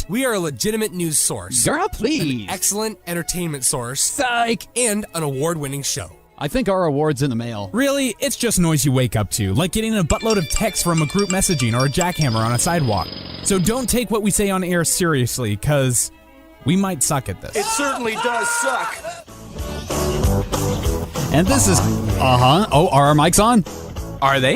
We are a legitimate news source. Girl, please. An excellent entertainment source. Psych. And an award-winning show. I think our award's in the mail. Really, it's just noise you wake up to, like getting a buttload of text from a group messaging or a jackhammer on a sidewalk. So don't take what we say on air seriously, because we might suck at this. It certainly does suck. And this is... Oh, are our mics on? Are they?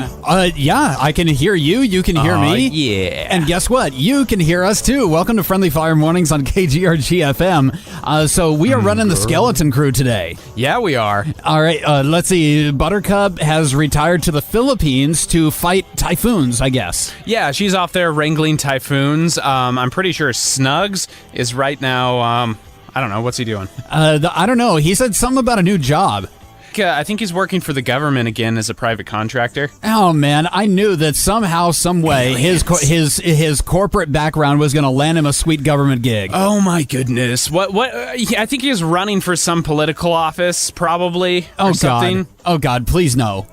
Yeah, I can hear you. You can hear me. Yeah. And guess what? You can hear us too. Welcome to Friendly Fire Mornings on KGRG FM. So we are running the skeleton crew today. Yeah, we are. All right, let's see. Buttercup has retired to the Philippines to fight typhoons, I guess. Yeah, she's off there wrangling typhoons. I'm pretty sure Snugs is right now, I don't know, what's he doing? I don't know. He said something about a new job. I think he's working for the government again as a private contractor. Oh man, I knew that somehow, some way, his corporate background was going to land him a sweet government gig. Oh my goodness! What? I think he was running for some political office, probably. Oh or something. God! Oh God! Please no.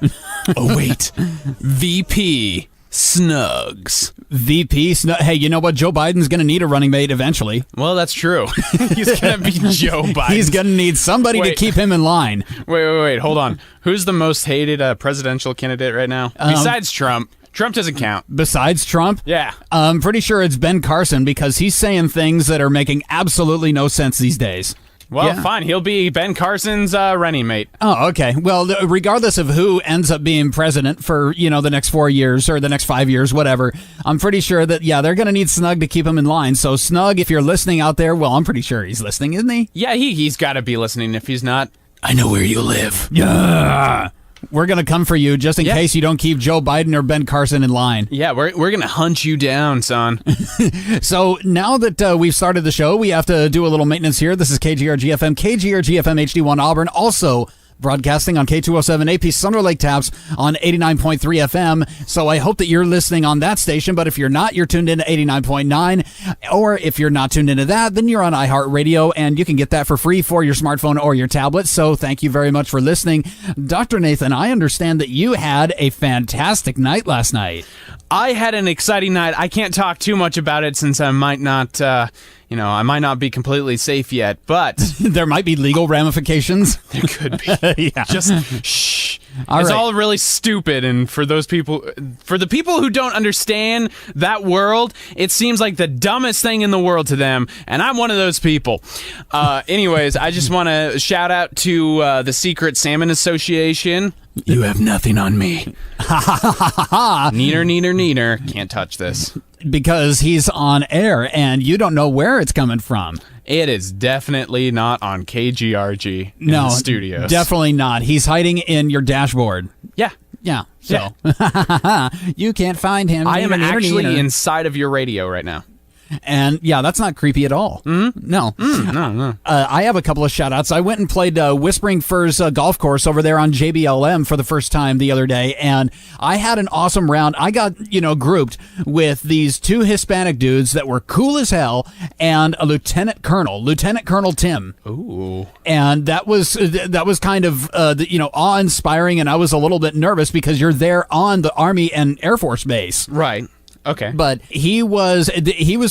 Oh wait, VP Snugs. VP Snugs. Hey, you know what? Joe Biden's going to need a running mate eventually. Well, that's true. He's going to be Joe Biden. He's going to need somebody to keep him in line. Wait. Hold on. Who's the most hated presidential candidate right now? Besides Trump. Trump doesn't count. Besides Trump? Yeah. I'm pretty sure it's Ben Carson because he's saying things that are making absolutely no sense these days. Well, fine. He'll be Ben Carson's running mate. Oh, okay. Well, regardless of who ends up being president for, the next 4 years or the next 5 years, whatever, I'm pretty sure that, they're going to need Snug to keep him in line. So, Snug, if you're listening out there, well, I'm pretty sure he's listening, isn't he? Yeah, he's got to be listening. If he's not, I know where you live. Yeah. We're going to come for you just in case you don't keep Joe Biden or Ben Carson in line. Yeah, we're going to hunt you down, son. So now that we've started the show, we have to do a little maintenance here. This is KGRG FM, KGRG FM HD1 Auburn. Also broadcasting on K207 AP Thunder Lake Taps on 89.3 FM. So I hope that you're listening on that station. But if you're not, you're tuned in to 89.9. Or if you're not tuned into that, then you're on iHeartRadio, and you can get that for free for your smartphone or your tablet. So thank you very much for listening. Dr. Nathan, I understand that you had a fantastic night last night. I had an exciting night. I can't talk too much about it since I might not... I might not be completely safe yet, but... There might be legal ramifications. There could be. Yeah. Just shh. It's all really stupid, and for the people who don't understand that world, it seems like the dumbest thing in the world to them, and I'm one of those people. Anyways, I just want to shout out to the Secret Salmon Association. You have nothing on me. Neener. Can't touch this. Because he's on air and you don't know where it's coming from. It is definitely not on KGRG in the studios. Definitely not. He's hiding in your dashboard. Yeah. So you can't find him. I am actually inside of your radio right now. And that's not creepy at all. Mm-hmm. No. No. I have a couple of shout outs. I went and played Whispering Firs golf course over there on JBLM for the first time the other day, and I had an awesome round. I got, grouped with these two Hispanic dudes that were cool as hell and a Lieutenant Colonel Tim. Ooh. And that was kind of, awe-inspiring, and I was a little bit nervous because you're there on the Army and Air Force base. Right. Okay. But he was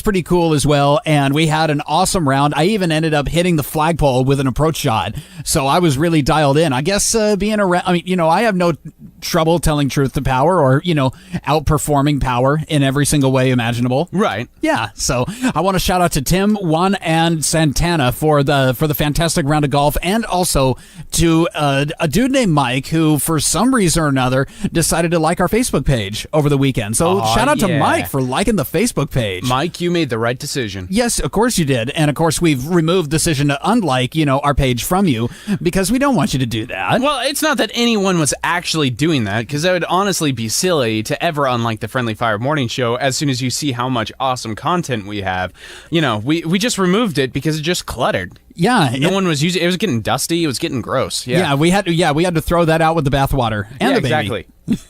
pretty cool as well, and we had an awesome round. I even ended up hitting the flagpole with an approach shot, so I was really dialed in. I guess being around, I have no trouble telling truth to power or, outperforming power in every single way imaginable. Right. Yeah, so I want to shout out to Tim, Juan, and Santana for the fantastic round of golf, and also to a dude named Mike who, for some reason or another, decided to like our Facebook page over the weekend. So shout out to Mike for liking the Facebook page. Mike, you made the right decision. Yes, of course you did. And of course we've removed the decision to unlike, our page from you because we don't want you to do that. Well, it's not that anyone was actually doing that, because that would honestly be silly to ever unlike the Friendly Fire Morning Show as soon as you see how much awesome content we have. We just removed it because it just cluttered. Yeah, No one was using it. It was getting dusty. It was getting gross. Yeah, we had to throw that out with the bathwater and the baby. Exactly.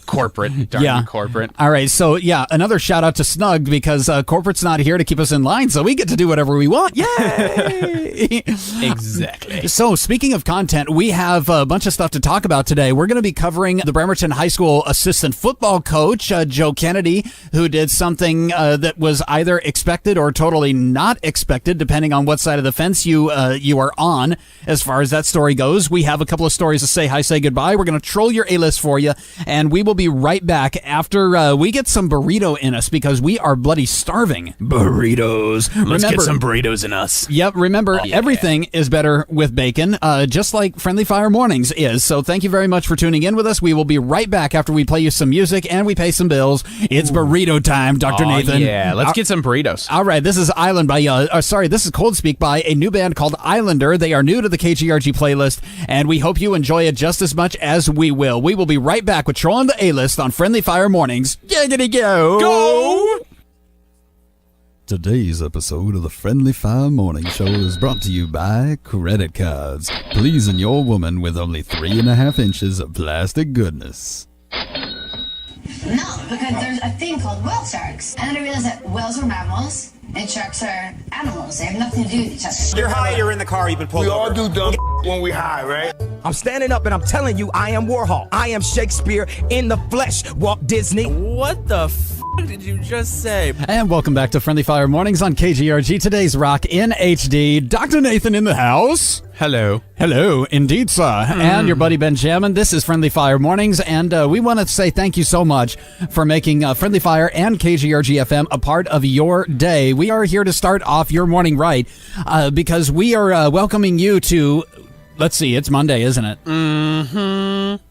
Corporate. Darn corporate. All right, so another shout out to Snug because corporate's not here to keep us in line, so we get to do whatever we want. Yay! Exactly. So speaking of content, we have a bunch of stuff to talk about today. We're going to be covering the Bremerton High School assistant football coach, Joe Kennedy, who did something that was either expected or totally not expected, depending on what side of the fence you are on. As far as that story goes, we have a couple of stories to say hi, say goodbye. We're going to troll your A-list for you, and we will be right back after we get some burrito in us because we are bloody starving. Burritos. Let's get some burritos in us. Yep. Remember, everything is better with bacon, just like Friendly Fire Mornings is. So thank you very much for tuning in with us. We will be right back after we play you some music and we pay some bills. It's burrito time, Dr. Nathan. Yeah, let's get some burritos. All right, this is this is Cold Speak by a new band called Islander. They are new to the KGRG playlist, and we hope you enjoy it just as much as we will. We will be right back with Trolling the A-List on Friendly Fire Mornings. Giggity go! Go! Today's episode of the Friendly Fire Morning Show is brought to you by credit cards, pleasing your woman with only 3.5 inches of plastic goodness. No, because there's a thing called whale sharks. And then I realized that whales are mammals and sharks are animals. They have nothing to do with each other. You're high, you're in the car, you've been pulled over. We all do dumb when we high, right? I'm standing up and I'm telling you, I am Warhol. I am Shakespeare in the flesh, Walt Disney. What the did you just say? And welcome back to Friendly Fire Mornings on KGRG. Today's Rock in HD. Dr. Nathan in the house. Hello. Hello, indeed, sir. And your buddy BenJammin. This is Friendly Fire Mornings, and we want to say thank you so much for making Friendly Fire and KGRG FM a part of your day. We are here to start off your morning right because we are welcoming you to... Let's see, it's Monday, isn't it? Mm-hmm.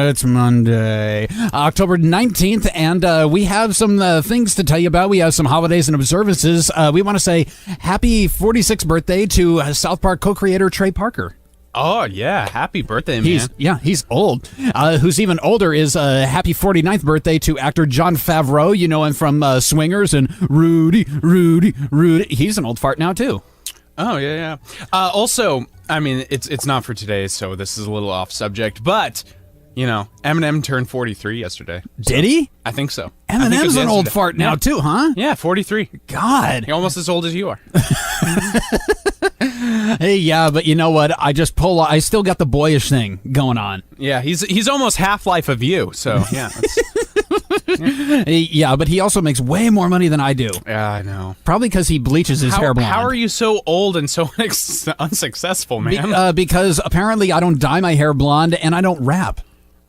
It's Monday, October 19th, and we have some things to tell you about. We have some holidays and observances. We want to say happy 46th birthday to South Park co-creator Trey Parker. Oh, yeah. Happy birthday, man. He's old. Who's even older is happy 49th birthday to actor Jon Favreau. You know him from Swingers and Rudy. He's an old fart now, too. Oh, yeah. Also, I mean, it's not for today, so this is a little off subject, but, you know, Eminem turned 43 yesterday. Did he? I think so. Eminem's an old fart now, too, huh? Yeah, 43. God. You're almost as old as you are. Hey, yeah, but you know what? I still got the boyish thing going on. Yeah, he's almost Half-Life of you, so, yeah. Yeah, but he also makes way more money than I do. Yeah, I know. Probably because he bleaches his hair blonde. How are you so old and so unsuccessful, man? Because apparently I don't dye my hair blonde and I don't rap.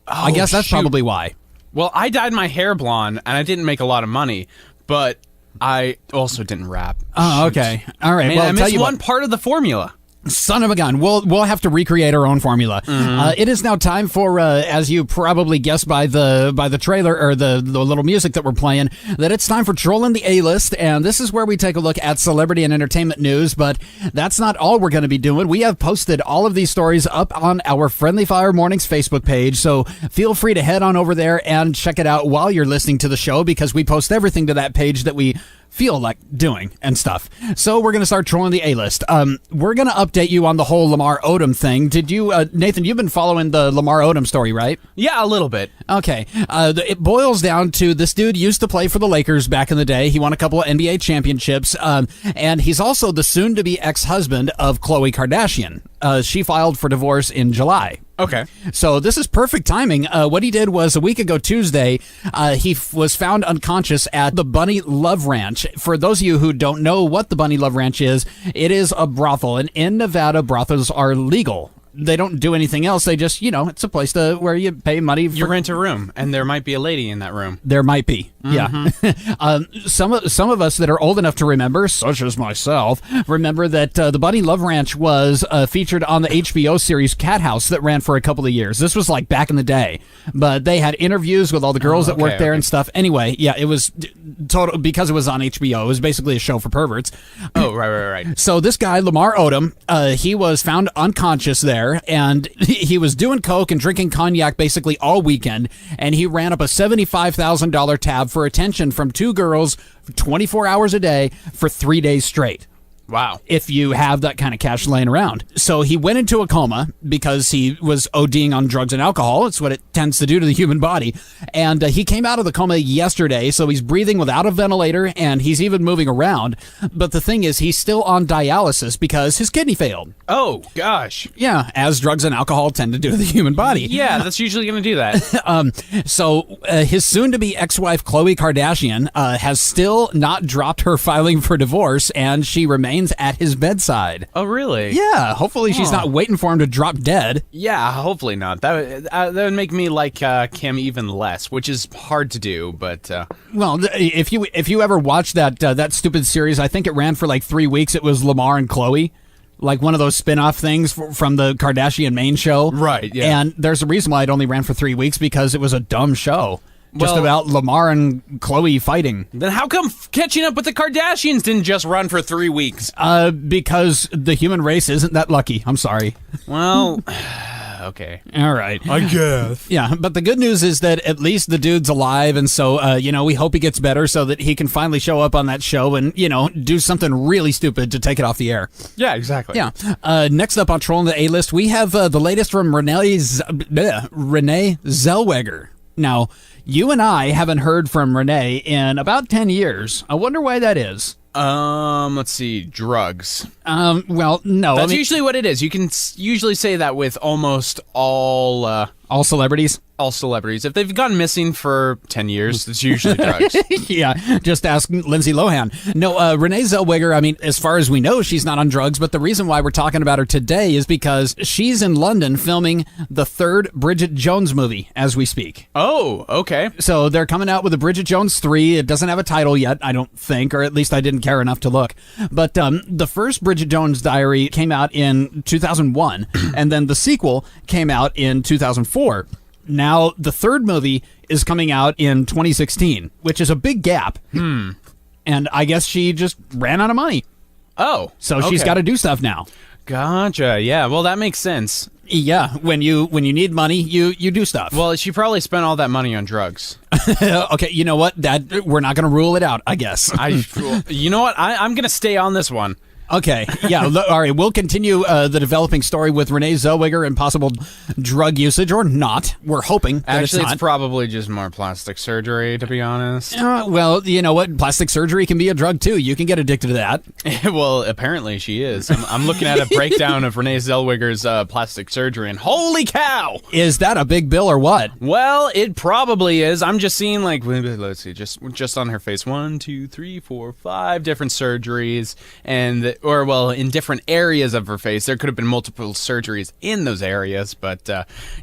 I guess that's probably why. Well, I dyed my hair blonde and I didn't make a lot of money, but I also didn't rap. Oh, okay. All right. Man, well, I missed one part of the formula. Son of a gun. We'll have to recreate our own formula. It is now time for, as you probably guessed by the trailer or the little music that we're playing, that it's time for Trolling the A-List, and this is where we take a look at celebrity and entertainment news, but that's not all we're going to be doing. We have posted all of these stories up on our Friendly Fire Mornings Facebook page, so feel free to head on over there and check it out while you're listening to the show, because we post everything to that page that we feel like doing and stuff. So we're going to start trolling the A-list. We're going to update you on the whole Lamar Odom thing. Did you, Nathan, you've been following the Lamar Odom story, right? Yeah, a little bit. Okay. It boils down to this dude used to play for the Lakers back in the day. He won a couple of NBA championships. And he's also the soon-to-be ex-husband of Khloe Kardashian. She filed for divorce in July. Okay. So this is perfect timing. What he did was a week ago Tuesday, he was found unconscious at the Bunny Love Ranch. For those of you who don't know what the Bunny Love Ranch is, it is a brothel. And in Nevada, brothels are legal. They don't do anything else. They just, it's a place where you pay money. You rent a room, and there might be a lady in that room. There might be, yeah. Some of us that are old enough to remember, such as myself, remember that the Bunny Love Ranch was featured on the HBO series Cat House that ran for a couple of years. This was like back in the day, but they had interviews with all the girls that worked there and stuff. Anyway, yeah, it was total because it was on HBO. It was basically a show for perverts. Oh, right. So this guy, Lamar Odom, he was found unconscious there. And he was doing coke and drinking cognac basically all weekend, and he ran up a $75,000 tab for attention from two girls 24 hours a day for 3 days straight. Wow. If you have that kind of cash laying around. So he went into a coma because he was ODing on drugs and alcohol. It's what it tends to do to the human body. And he came out of the coma yesterday, so he's breathing without a ventilator, and he's even moving around. But the thing is, he's still on dialysis because his kidney failed. Oh, gosh. Yeah, as drugs and alcohol tend to do to the human body. Yeah, that's usually going to do that. So his soon-to-be ex-wife, Khloe Kardashian, has still not dropped her filing for divorce, and she remains at his bedside. Oh, really? Yeah, hopefully she's not waiting for him to drop dead. Yeah, hopefully not. That would make me like Kim even less, which is hard to do, but... Well, if you ever watched that stupid series, I think it ran for like 3 weeks. It was Lamar and Khloe. Like one of those spin-off things from the Kardashian main show. Right, yeah. And there's a reason why it only ran for 3 weeks, because it was a dumb show. Just about Lamar and Khloe fighting. Then how come catching up with the Kardashians didn't just run for 3 weeks? Because the human race isn't that lucky. I'm sorry. Well, okay. All right. I guess. Yeah, but the good news is that at least the dude's alive, and so, we hope he gets better so that he can finally show up on that show and, do something really stupid to take it off the air. Yeah, exactly. Yeah. Next up on Trolling the A-List, we have the latest from Renee Zellweger. Now, you and I haven't heard from Renee in about 10 years. I wonder why that is. Let's see. Drugs. Well, no. That's usually what it is. You can usually say that with almost all celebrities? All celebrities. If they've gone missing for 10 years, it's usually drugs. Yeah, just ask Lindsay Lohan. No, Renee Zellweger, as far as we know, she's not on drugs, but the reason why we're talking about her today is because she's in London filming the third Bridget Jones movie as we speak. Oh, okay. So they're coming out with a Bridget Jones 3. It doesn't have a title yet, I don't think, or at least I didn't care enough to look. But the first Bridget Jones Diary came out in 2001, and then the sequel came out in 2004. Now, the third movie is coming out in 2016, which is a big gap. And I guess she just ran out of money. Oh. So she's got to do stuff now. Gotcha. Yeah, well, that makes sense. Yeah, when you need money, you do stuff. Well, she probably spent all that money on drugs. Okay, you know what? We're not going to rule it out, I guess. You know what? I'm going to stay on this one. Okay, yeah, all right, we'll continue the developing story with Renee Zellweger and possible drug usage, or not. We're hoping that Actually, it's it's probably just more plastic surgery, to be honest. Well, you know what? Plastic surgery can be a drug, too. You can get addicted to that. Well, apparently she is. I'm looking at a breakdown of Renee Zellweger's plastic surgery, and holy cow! Is that a big bill or what? Well, it probably is. I'm just seeing, let's see, just on her face, 1, 2, 3, 4, 5 different surgeries, and... in different areas of her face. There could have been multiple surgeries in those areas, but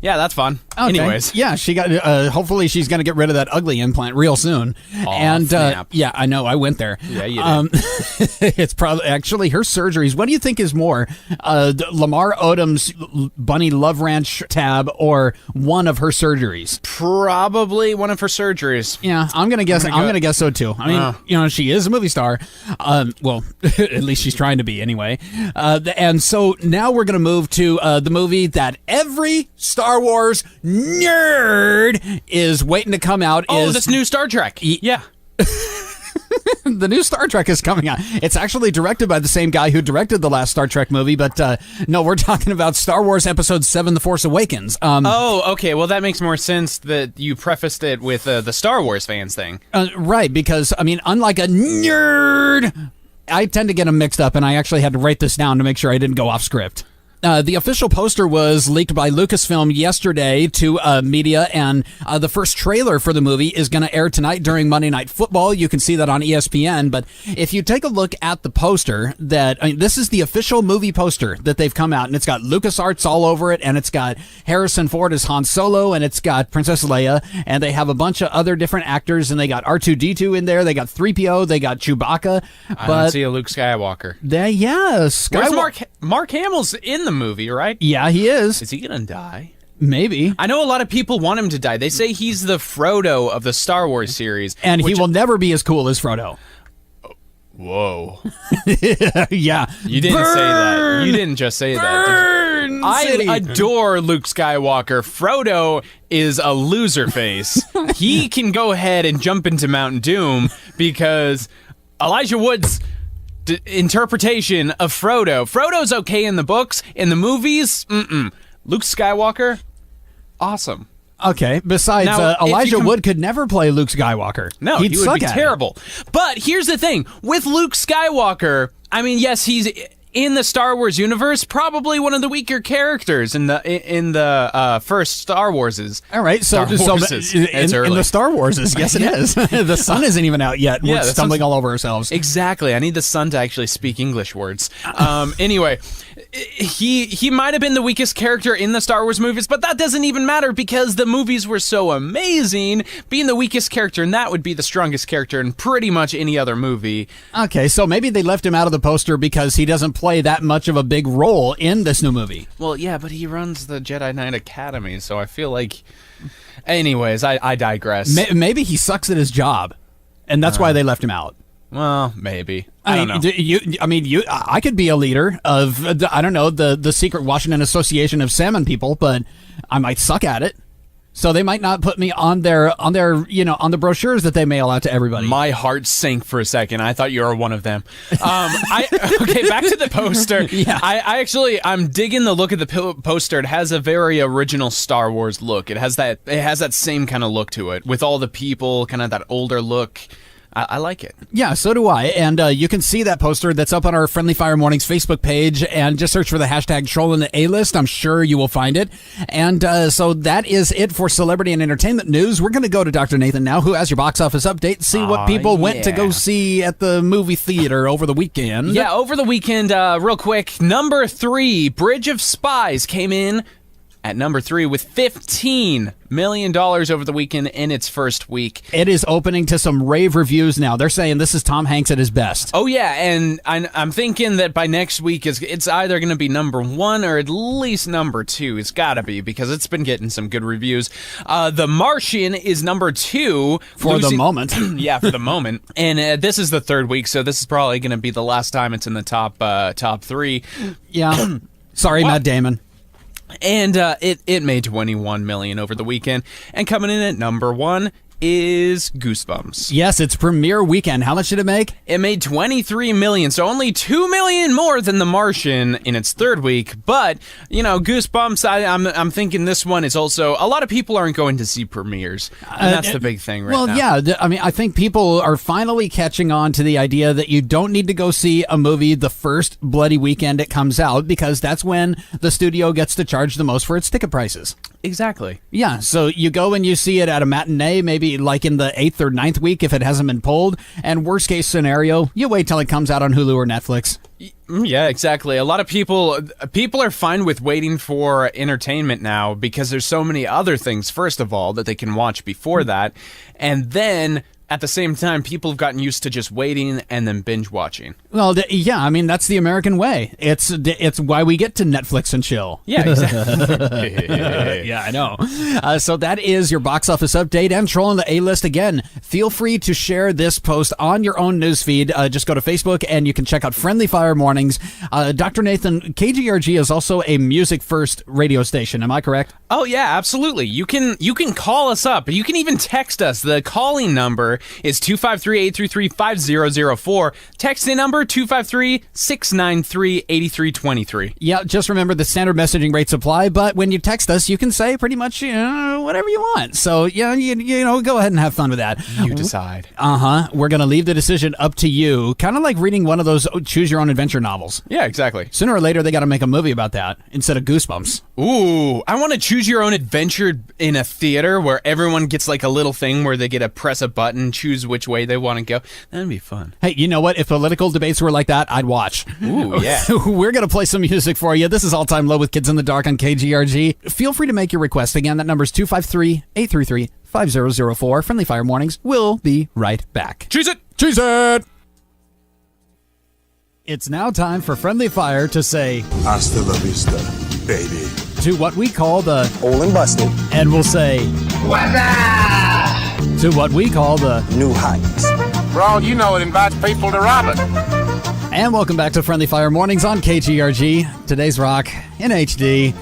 yeah, that's fun. Okay. Anyways. Yeah, she got. Hopefully she's going to get rid of that ugly implant real soon. Yeah, I know, I went there. Yeah, you did. It's probably, actually, her surgeries, what do you think is more? Lamar Odom's Bunny Love Ranch tab, or one of her surgeries? Probably one of her surgeries. Yeah, I'm going to guess. I'm going to guess so, too. She is a movie star. Well, at least she's trying to be anyway. And so now we're going to move to the movie that every Star Wars nerd is waiting to come out. This new Star Trek. Yeah. The new Star Trek is coming out. It's actually directed by the same guy who directed the last Star Trek movie, but no, we're talking about Star Wars Episode 7, The Force Awakens. Okay. Well, that makes more sense that you prefaced it with the Star Wars fans thing. Right, because, unlike a nerd... I tend to get them mixed up, and I actually had to write this down to make sure I didn't go off script. The official poster was leaked by Lucasfilm yesterday to media, and the first trailer for the movie is going to air tonight during Monday Night Football. You can see that on ESPN, but if you take a look at the poster, this is the official movie poster that they've come out, and it's got LucasArts all over it, and it's got Harrison Ford as Han Solo, and it's got Princess Leia, and they have a bunch of other different actors, and they got R2-D2 in there, they got 3PO, they got Chewbacca. I don't see a Luke Skywalker. Where's Mark Hamill's in the movie, right? Yeah, he is. Is he gonna die? Maybe. I know a lot of people want him to die. They say he's the Frodo of the Star Wars series. And he will never be as cool as Frodo. Whoa. Yeah. You didn't say that. You didn't just say that. I adore Luke Skywalker. Frodo is a loser face. He can go ahead and jump into Mount Doom because Elijah Wood's interpretation of Frodo. Frodo's okay in the books. In the movies, Luke Skywalker, awesome. Okay, besides, Now, Elijah Wood could never play Luke Skywalker. No, He'd he would suck be at it. terrible. But here's the thing. With Luke Skywalker, I mean, yes, he's in the Star Wars universe, probably one of the weaker characters in the first Star Warses. All right, so Star Warses. It's in early. the Star Warses, yes it is. The sun isn't even out yet. We're that stumbling sounds- all over ourselves. Exactly. I need the sun to actually speak English words. Anyway, he might have been the weakest character in the Star Wars movies, but that doesn't even matter because the movies were so amazing. Being the weakest character in that would be the strongest character in pretty much any other movie. Okay, so maybe they left him out of the poster because he doesn't play that much of a big role in this new movie. Well, yeah, but he runs the Jedi Knight Academy, so I feel like... Anyways, I digress. Maybe he sucks at his job, and that's why they left him out. Well, maybe. I don't know. I could be a leader of, I don't know, the secret Washington Association of Salmon People, but I might suck at it. So they might not put me on their, on the brochures that they mail out to everybody. My heart sank for a second. I thought you were one of them. Okay, back to the poster. Yeah. I'm digging the look of the poster. It has a very original Star Wars look. It has that same kind of look to it, with all the people, kind of that older look. I like it. Yeah, so do I. And you can see that poster that's up on our Friendly Fire Mornings Facebook page, and just search for the hashtag TrollingTheAList. I'm sure you will find it. And so that is it for celebrity and entertainment news. We're going to go to Dr. Nathan now, who has your box office update, see what people went to go see at the movie theater over the weekend. Yeah, over the weekend, real quick, number 3, Bridge of Spies came in at number 3 with $15 million over the weekend in its first week. It is opening to some rave reviews now. They're saying this is Tom Hanks at his best. Oh, yeah, and I'm thinking that by next week, it's either going to be number 1 or at least number 2. It's got to be, because it's been getting some good reviews. The Martian is number 2. For the moment. Yeah, for the moment. And this is the third week, so this is probably going to be the last time it's in the top 3. Yeah. Sorry, Matt Damon. And it made $21 million over the weekend. And coming in at number 1 is Goosebumps. Yes, it's premiere weekend. How much did it make? It made $23 million, so only $2 million more than The Martian in its third week. But, Goosebumps, I'm thinking this one is also... A lot of people aren't going to see premieres, and that's the big thing right now. Well, yeah, I think people are finally catching on to the idea that you don't need to go see a movie the first bloody weekend it comes out, because that's when the studio gets to charge the most for its ticket prices. Exactly. Yeah, so you go and you see it at a matinee, maybe like in the 8th or 9th week if it hasn't been pulled, and worst case scenario, you wait till it comes out on Hulu or Netflix. Yeah, exactly. A lot of people are fine with waiting for entertainment now because there's so many other things, first of all, that they can watch before that, and then... At the same time, people have gotten used to just waiting and then binge watching. Well, yeah, I mean, that's the American way. It's why we get to Netflix and chill. Yeah, exactly. Yeah, I know. So that is your box office update and Trolling the A-List again. Feel free to share this post on your own newsfeed. Just go to Facebook and you can check out Friendly Fire Mornings. Dr. Nathan, KGRG is also a music-first radio station. Am I correct? Oh, yeah, absolutely. You can call us up. You can even text us. The calling number is 253-833-5004. Texting number 253-693-8323. Yeah, just remember the standard messaging rates apply, but when you text us, you can say pretty much whatever you want. So, yeah, go ahead and have fun with that. You decide. We're going to leave the decision up to you. Kind of like reading one of those choose your own adventure novels. Yeah, exactly. Sooner or later, they got to make a movie about that instead of Goosebumps. Ooh, I want to choose your own adventure in a theater where everyone gets like a little thing where they get to press a button, choose which way they want to go. That'd be fun. Hey, you know what? If political debates were like that, I'd watch. Ooh, yeah. We're going to play some music for you. This is All Time Low with Kids in the Dark on KGRG. Feel free to make your request. Again, that number's 253-833-5004. Friendly Fire Mornings. We'll be right back. Choose it! Choose it! It's now time for Friendly Fire to say Hasta la vista, baby. to what we call the Old and busted. and we'll say What's up? to what we call the New heights. For all you know, it invites people to rob it. And welcome back to Friendly Fire Mornings on KGRG. Today's rock in HD.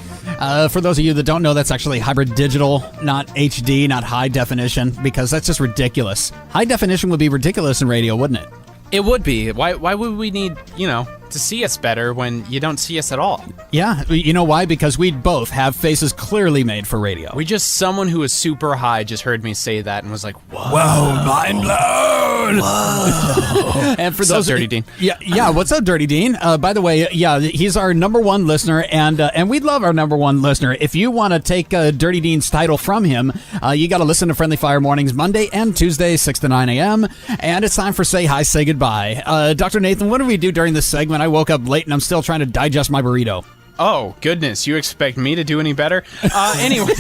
For those of you that don't know, that's actually hybrid digital, not HD, not high definition, because that's just ridiculous. High definition would be ridiculous in radio, wouldn't it? It would be. Why would we need, to see us better when you don't see us at all? Yeah, you know why? Because we both have faces clearly made for radio. Someone who was super high just heard me say that and was like, whoa. Whoa, mind blown! Whoa. And for those Dirty Dean? Yeah. What's up, Dirty Dean? By the way, he's our number one listener, and we love our number one listener. If you want to take Dirty Dean's title from him, you got to listen to Friendly Fire Mornings Monday and Tuesday, 6 to 9 a.m. And it's time for Say Hi, Say Goodbye. Dr. Nathan, what do we do during this segment? I woke up late and I'm still trying to digest my burrito. Oh, goodness. You expect me to do any better? Anyway,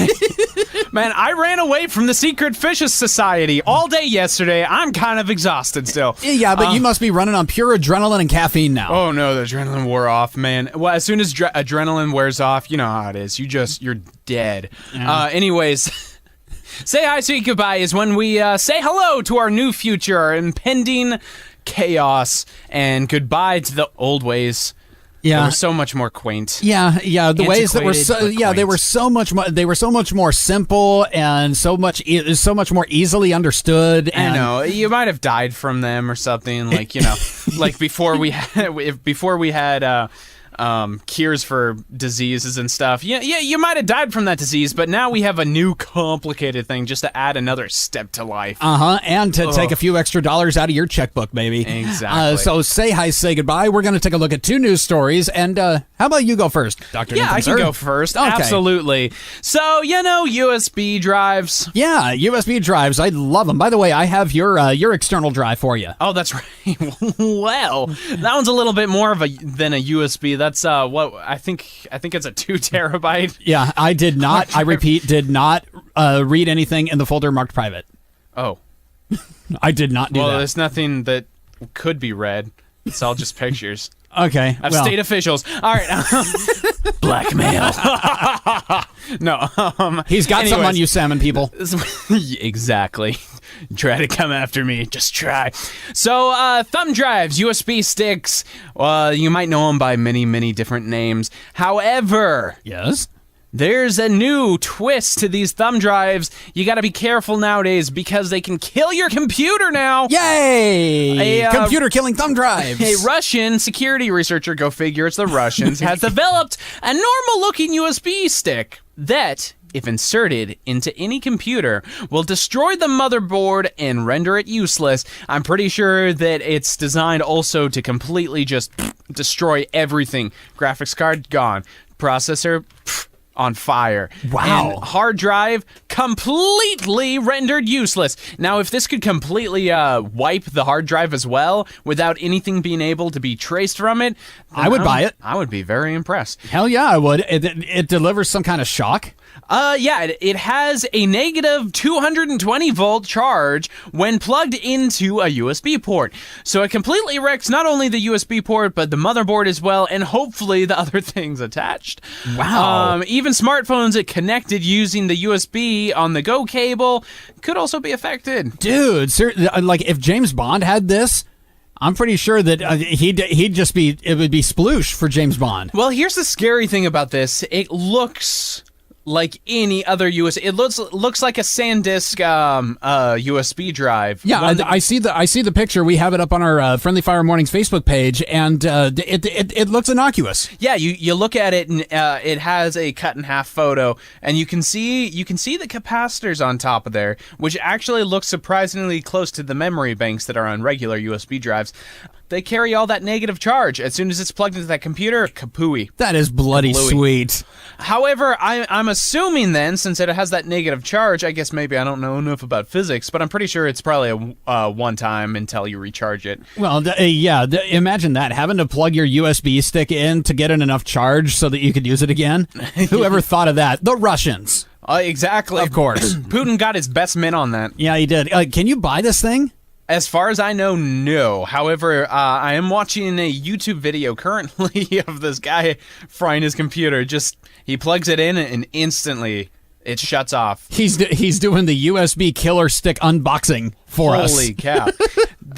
man, I ran away from the Secret Fishes Society all day yesterday. I'm kind of exhausted still. Yeah, but you must be running on pure adrenaline and caffeine now. Oh, no, the adrenaline wore off, man. Well, as soon as adrenaline wears off, you know how it is. You're dead. Yeah. Anyways... Say Hi, Say Goodbye is when we say hello to our new future, our impending chaos, and goodbye to the old ways. Yeah, they were so much more quaint. Yeah, the ways that were they were so much more simple and so much more easily understood. And I know you might have died from them or something, like like before we had cures for diseases and stuff. Yeah, you might have died from that disease, but now we have a new complicated thing just to add another step to life. And to take a few extra dollars out of your checkbook, maybe. Exactly. So say hi, say goodbye. We're going to take a look at 2 news stories, and how about you go first, Dr. Yeah, I can go first. Okay. Absolutely. So, USB drives. Yeah, USB drives. I love them. By the way, I have your external drive for you. Oh, that's right. Well, that one's a little bit more than a USB. That's what I think it's a 2 terabyte. Yeah, I did not. I repeat, did not read anything in the folder marked private. Oh, I did not do that. Well, there's nothing that could be read. It's all just pictures. Okay, of state officials. All right, blackmail. No, he's got something on you, salmon people. Exactly. Try to come after me. Just try. So, thumb drives, USB sticks. You might know them by many, many different names. However, yes, there's a new twist to these thumb drives. You got to be careful nowadays because they can kill your computer now. Yay! Computer-killing thumb drives. A Russian security researcher, go figure, it's the Russians, has developed a normal-looking USB stick that, if inserted into any computer, will destroy the motherboard and render it useless. I'm pretty sure that it's designed also to completely just destroy everything. Graphics card, gone. Processor, on fire. Wow. And hard drive, completely rendered useless. Now, if this could completely wipe the hard drive as well, without anything being able to be traced from it, I would buy it. I would be very impressed. Hell yeah, I would. It delivers some kind of shock. Yeah, it has a negative 220 volt charge when plugged into a USB port. So it completely wrecks not only the USB port, but the motherboard as well, and hopefully the other things attached. Wow. Even smartphones that connected using the USB on the Go cable could also be affected. Dude, like if James Bond had this, I'm pretty sure that he'd just be, it would be sploosh for James Bond. Well, here's the scary thing about this. It looks like any other USB. It looks like a SanDisk USB drive. Yeah, I see the picture. We have it up on our Friendly Fire Mornings Facebook page, and it looks innocuous. Yeah, you look at it, and it has a cut in half photo, and you can see the capacitors on top of there, which actually looks surprisingly close to the memory banks that are on regular USB drives. They carry all that negative charge. As soon as it's plugged into that computer, kapooey. That is bloody sweet. However, I'm assuming then, since it has that negative charge, I guess maybe I don't know enough about physics, but I'm pretty sure it's probably a one-time until you recharge it. Well, imagine that, having to plug your USB stick in to get enough charge so that you could use it again. Whoever thought of that? The Russians. Exactly. Of course. Putin got his best mint on that. Yeah, he did. Can you buy this thing? As far as I know, no. However, I am watching a YouTube video currently of this guy frying his computer. He plugs it in and instantly it shuts off. He's doing the USB killer stick unboxing for us. Holy cow.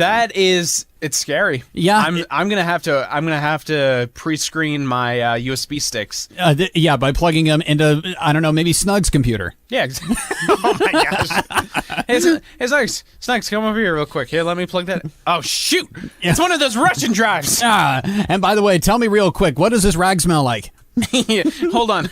It's scary. Yeah. I'm gonna have to pre-screen my USB sticks. By plugging them into, I don't know, maybe Snug's computer. Yeah. Oh my gosh. Hey, Snugs, come over here real quick. Here, let me plug that. Oh shoot! Yeah. It's one of those Russian drives. And by the way, tell me real quick, what does this rag smell like? Hold on.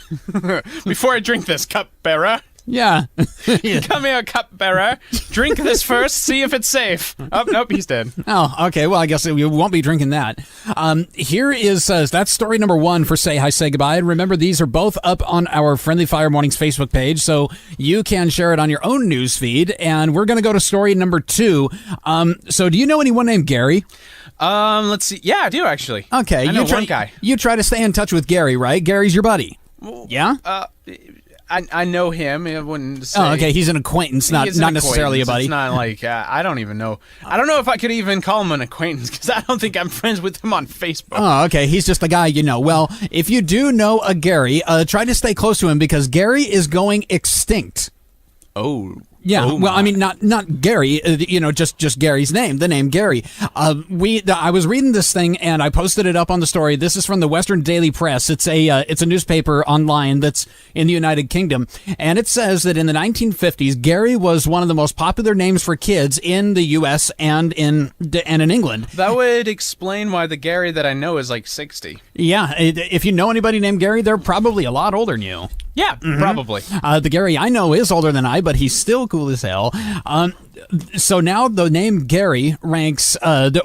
Before I drink this, cupbearer. Yeah. Come here, cupbearer. Drink this first, see if it's safe. Oh, nope, he's dead. Oh, okay. Well, I guess you won't be drinking that. Here is that's story number 1 for Say Hi, Say Goodbye. And remember, these are both up on our Friendly Fire Mornings Facebook page, so you can share it on your own news feed. And we're going to go to story number 2. So do you know anyone named Gary? Let's see. Yeah, I do, actually. Okay. I know one guy. You try to stay in touch with Gary, right? Gary's your buddy. Yeah? I know him. I wouldn't say. Oh, okay. He's an acquaintance, not necessarily a buddy. It's not like I don't even know. I don't know if I could even call him an acquaintance because I don't think I'm friends with him on Facebook. Oh, okay. He's just a guy you know. Well, if you do know a Gary, try to stay close to him because Gary is going extinct. Oh. Yeah, oh well, I mean, not Gary, just Gary's name, the name Gary. I was reading this thing and I posted it up on the story. This is from the Western Daily Press. It's a news-paper online that's in the United Kingdom, and it says that in the 1950s, Gary was one of the most popular names for kids in the U.S. and in England. That would explain why the Gary that I know is like 60. Yeah, if you know anybody named Gary, they're probably a lot older than you. Yeah, probably. The Gary I know is older than I, but he's still cool as hell. So now the name Gary ranks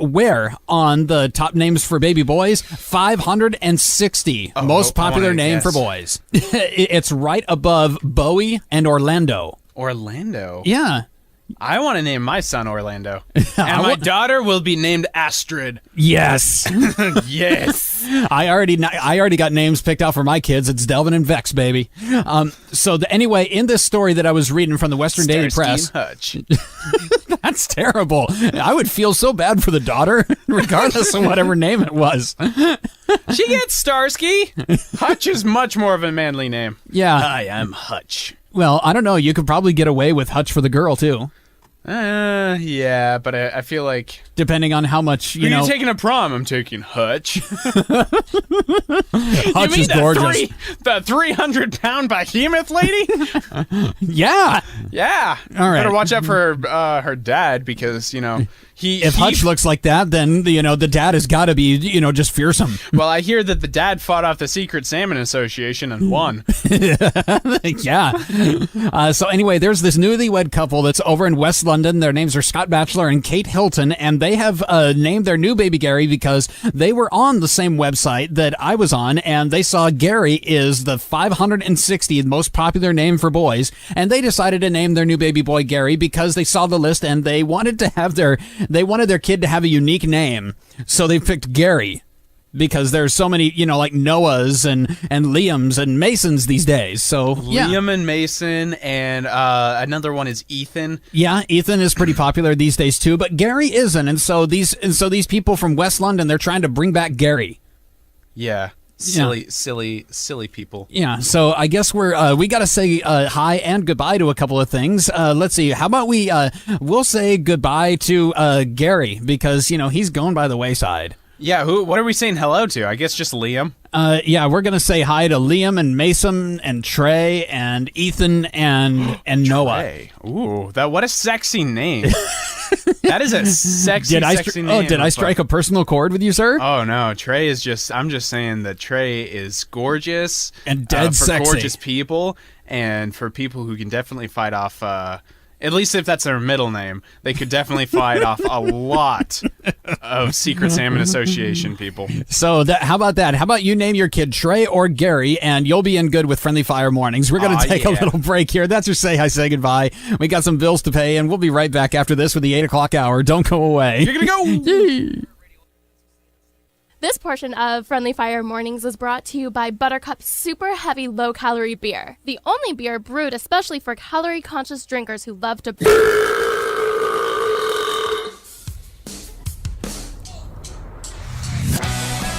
where on the top names for baby boys? 560. Most popular name for boys. It's right above Bowie and Orlando. Orlando? Yeah. I want to name my son Orlando. And my daughter will be named Astrid. Yes. Yes. I already got names picked out for my kids. It's Delvin and Vex, baby. Anyway, in this story that I was reading from the Western Daily Press. Hutch. That's terrible. I would feel so bad for the daughter, regardless of whatever name it was. She gets Starsky. Hutch is much more of a manly name. Yeah. Hi, I'm Hutch. Well, I don't know. You could probably get away with Hutch for the girl, too. Yeah, but I feel like... Depending on how much, you know... Are you taking a prom? I'm taking Hutch. Hutch is gorgeous. The 300-pound behemoth lady? Yeah. Yeah. All right. Better watch out for her dad because, If Hutch looks like that, then, the dad has got to be, just fearsome. Well, I hear that the dad fought off the Secret Salmon Association and won. Yeah. So anyway, there's this newlywed couple that's over in West London. Their names are Scott Batchelor and Kate Hilton, and they have named their new baby Gary because they were on the same website that I was on, and they saw Gary is the 560th most popular name for boys, and they decided to name their new baby boy Gary because they saw the list and they wanted their kid to have a unique name, so they picked Gary. Because there's so many, like Noahs and Liams and Masons these days. So yeah. Liam and Mason, and another one is Ethan. Yeah, Ethan is pretty popular these days too, but Gary isn't. And so these people from West London, they're trying to bring back Gary. Yeah. Silly people. Yeah, so I guess we got to say hi and goodbye to a couple of things. Let's see. How about we'll say goodbye to Gary because, he's going by the wayside. Yeah, what are we saying hello to? I guess just Liam. Yeah, we're going to say hi to Liam and Mason and Trey and Ethan and Noah. Ooh, what a sexy name. That is a sexy name. Did I strike a personal chord with you, sir? Oh, no. Trey is I'm just saying that Trey is gorgeous. And dead for sexy. Gorgeous people, and for people who can definitely fight off... at least if that's their middle name, they could definitely fight off a lot of Secret Salmon Association people. So how about that? How about you name your kid Trey or Gary, and you'll be in good with Friendly Fire Mornings. We're going to take a little break here. That's your Say Hi, Say Goodbye. We got some bills to pay, and we'll be right back after this with the 8 o'clock hour. Don't go away. You're going to go! This portion of Friendly Fire Mornings is brought to you by Buttercup Super Heavy Low-Calorie Beer, the only beer brewed especially for calorie-conscious drinkers who love to...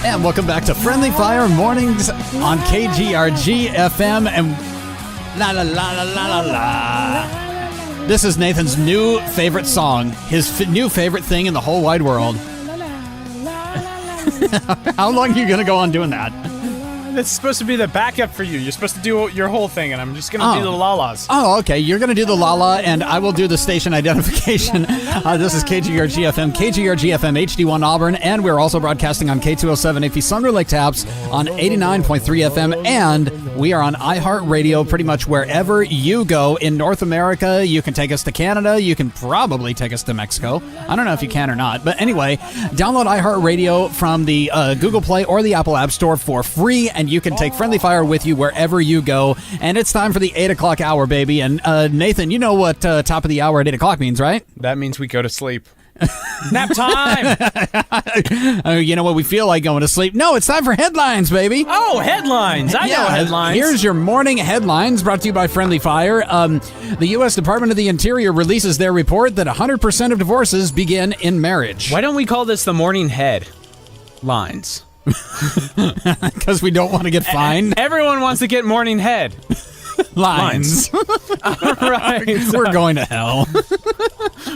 And welcome back to Friendly Fire Mornings on KGRG FM and la la la la la la la. This is Nathan's new favorite song, his new favorite thing in the whole wide world. How long are you going to go on doing that? That's supposed to be the backup for you. You're supposed to do your whole thing, and I'm just going to do the la-las. Oh, okay. You're going to do the la-la, and I will do the station identification. This is KGRG FM, KGRG FM HD1 Auburn, and we're also broadcasting on K207 AP Thunder Lake Taps on 89.3 FM, and we are on iHeartRadio pretty much wherever you go in North America. You can take us to Canada. You can probably take us to Mexico. I don't know if you can or not, but anyway, download iHeartRadio from the Google Play or the Apple App Store for free, and you can take Friendly Fire with you wherever you go. And it's time for the 8 o'clock hour, baby. And Nathan, you know what top of the hour at 8 o'clock means, right? That means we go to sleep. Nap time! You know what? We feel like going to sleep. No, it's time for headlines, baby. Oh, headlines. I know headlines. Here's your morning headlines brought to you by Friendly Fire. The U.S. Department of the Interior releases their report that 100% of divorces begin in marriage. Why don't we call this the morning headlines? Because we don't want to get fined. Everyone wants to get morning head. Lines. All right. We're going to hell.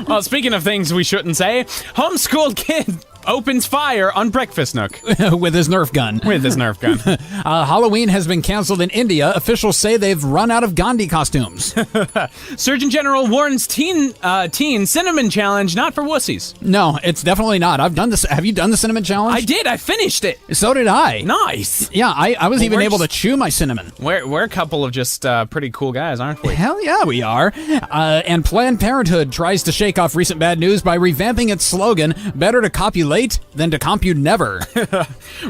Well, speaking of things we shouldn't say, homeschooled kid opens fire on Breakfast Nook. With his Nerf gun. Halloween has been canceled in India. Officials say they've run out of Gandhi costumes. Surgeon General warns teen cinnamon challenge not for wussies. No, it's definitely not. I've done this. Have you done the cinnamon challenge? I did. I finished it. So did I. Nice. Yeah, I was even able to chew my cinnamon. We're a couple of just pretty cool guys, aren't we? Hell yeah, we are. And Planned Parenthood tries to shake off recent bad news by revamping its slogan, better to copulate than to compute never.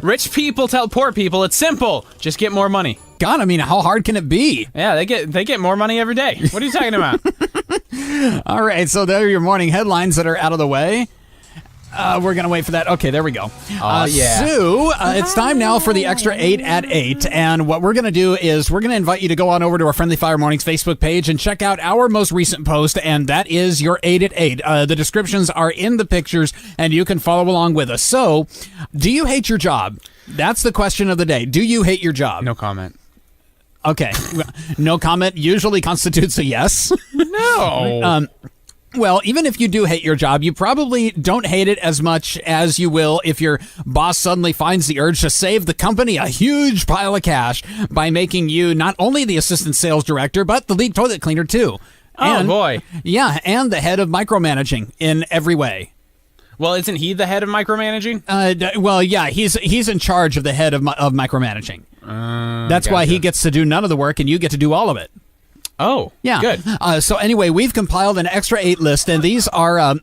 Rich people tell poor people it's simple. Just get more money. God, I mean, how hard can it be? Yeah, they get more money every day. What are you talking about? All right, so there are your morning headlines that are out of the way. We're going to wait for that. Okay, there we go. Yeah. Sue, it's time now for the Extra 8 at 8. And what we're going to do is we're going to invite you to go on over to our Friendly Fire Mornings Facebook page and check out our most recent post, and that is your 8 at 8. The descriptions are in the pictures, and you can follow along with us. So, do you hate your job? That's the question of the day. Do you hate your job? No comment. Okay. No comment usually constitutes a yes. No. Well, even if you do hate your job, you probably don't hate it as much as you will if your boss suddenly finds the urge to save the company a huge pile of cash by making you not only the assistant sales director, but the lead toilet cleaner, too. Oh, boy. Yeah, and the head of micromanaging in every way. Well, isn't he the head of micromanaging? Well, yeah, he's in charge of the head of micromanaging. That's why he gets to do none of the work and you get to do all of it. Oh, yeah. Good. So anyway, we've compiled an Extra 8 list, and these are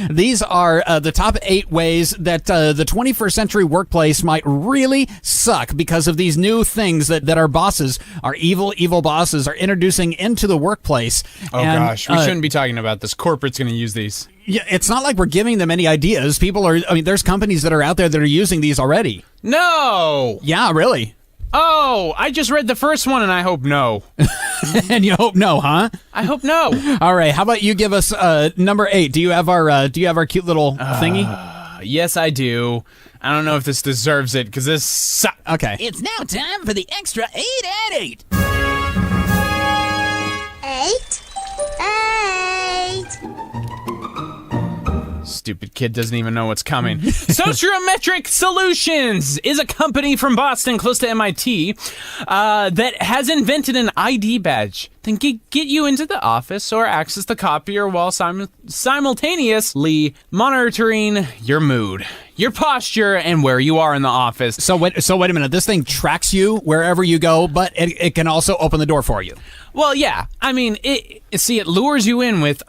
these are the top 8 ways that the 21st century workplace might really suck because of these new things that our bosses, our evil bosses, are introducing into the workplace. Oh, gosh. We shouldn't be talking about this. Corporate's going to use these. Yeah, it's not like we're giving them any ideas. There's companies that are out there that are using these already. No! Yeah, really. Oh, I just read the first one and I hope no. And you hope no, huh? I hope no. All right, how about you give us number 8? Do you have our cute little thingy? Yes, I do. I don't know if this deserves it because this sucks. Okay. It's now time for the Extra 8 at 8. 8. Stupid kid doesn't even know what's coming. Sociometric Solutions is a company from Boston, close to MIT, that has invented an ID badge that can get you into the office or access the copier while simultaneously monitoring your mood, your posture, and where you are in the office. So wait a minute. This thing tracks you wherever you go, but it can also open the door for you. Well, yeah. I mean, it lures you in with,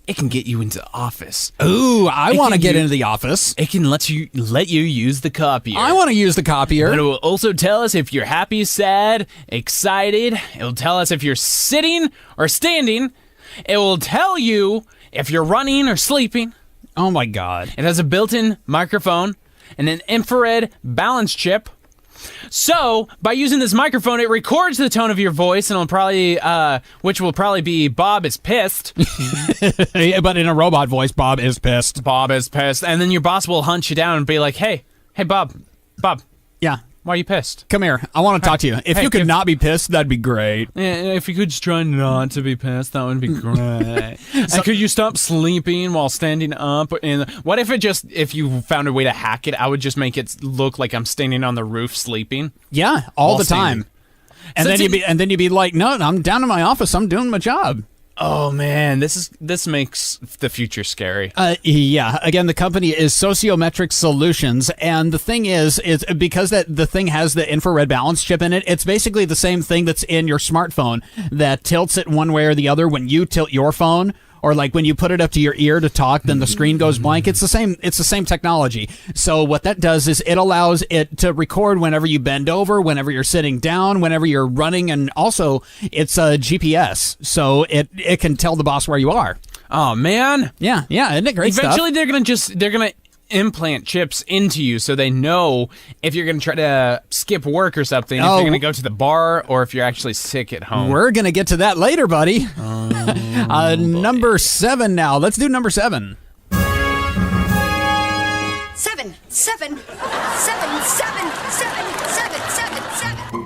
it can get you into the office. Ooh, I want to get into the office. It can let you use the copier. I want to use the copier. But it will also tell us if you're happy, sad, excited. It will tell us if you're sitting or standing. It will tell you if you're running or sleeping. Oh my God. It has a built-in microphone and an infrared balance chip. So, by using this microphone, it records the tone of your voice, and it'll probably, which will probably be Bob is pissed. But in a robot voice, Bob is pissed. Bob is pissed. And then your boss will hunt you down and be like, hey, Bob. Yeah. Why are you pissed? Come here. I want to talk to you. If you could not be pissed, that'd be great. Yeah, if you could just try not to be pissed, that would be great. And could you stop sleeping while standing up? And what if you found a way to hack it, I would just make it look like I'm standing on the roof sleeping. Yeah, all the time. And then you'd be like, no, I'm down in my office. I'm doing my job. Oh man, this makes the future scary. Yeah. Again, the company is Sociometric Solutions, and the thing is because the thing has the infrared balance chip in it. It's basically the same thing that's in your smartphone that tilts it one way or the other when you tilt your phone. Or like when you put it up to your ear to talk, then the screen goes blank. It's the same technology. So what that does is it allows it to record whenever you bend over, whenever you're sitting down, whenever you're running, and also it's a GPS, so it can tell the boss where you are. Oh man, yeah, isn't it great? Eventually, they're gonna implant chips into you so they know if you're going to try to skip work or something, if you're going to go to the bar, or if you're actually sick at home. We're going to get to that later, buddy. Number 7 now. Let's do number 7. 7, 7, 7, 7, 7, 7, 7, 7.